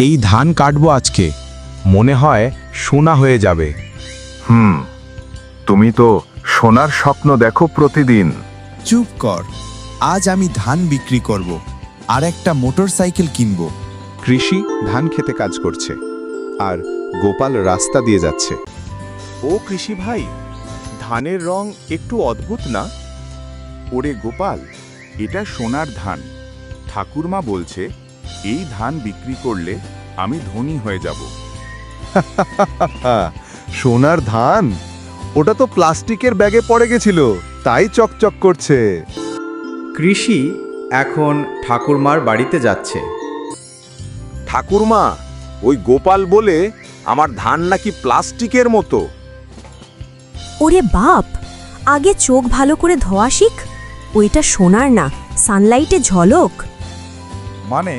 এই ধান কাটবো আজকে, মনে হয় সোনা হয়ে যাবে। তুমি তো সোনার স্বপ্ন দেখো প্রতিদিন। চুপ কর, আজ আমি ধান বিক্রি করব আর একটা মোটরসাইকেল কিনব। কৃষি ধান খেতে কাজ করছে আর গোপাল রাস্তা দিয়ে যাচ্ছে। ও কৃষি ভাই, ধানের রং একটু অদ্ভুত না? ওরে গোপাল, এটা সোনার ধান। ঠাকুরমা বলছে এই ধান বিক্রি করলে আমি ধনী হয়ে যাব। সোনার ধান? ওটা তো প্লাস্টিকের ব্যাগে পড়ে গেছিল, তাই চকচক করছে। কৃষি এখন ঠাকুরমার বাড়িতে যাচ্ছে। ঠাকুরমা, ওই গোপাল বলে আমার ধান নাকি প্লাস্টিকের মতো। ওরে বাপ, আগে চোখ ভালো করে ধোয়া শিখ। ওইটা সোনার না, সানলাইটে ঝলক। মানে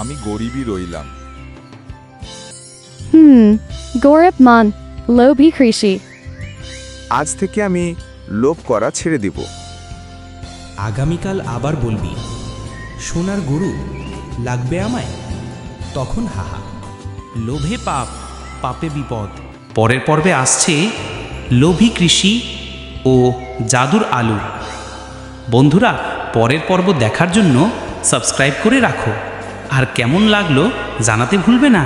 আমি গরিবই রইলাম। গরিব মান, লোভী কৃষি। আজ থেকে আমি লোভ করা ছেড়ে দিব। আগামীকাল আবার বলবি সোনার গরু লাগবে আমায়, তখন হাহা। লোভে পাপ, পাপে বিপদ। পরের পর্বে আসছে লোভী কৃষি ও জাদুর আলু। বন্ধুরা, পরের পর্ব দেখার জন্য সাবস্ক্রাইব করে রাখো, আর কেমন লাগলো জানাতে ভুলবে না।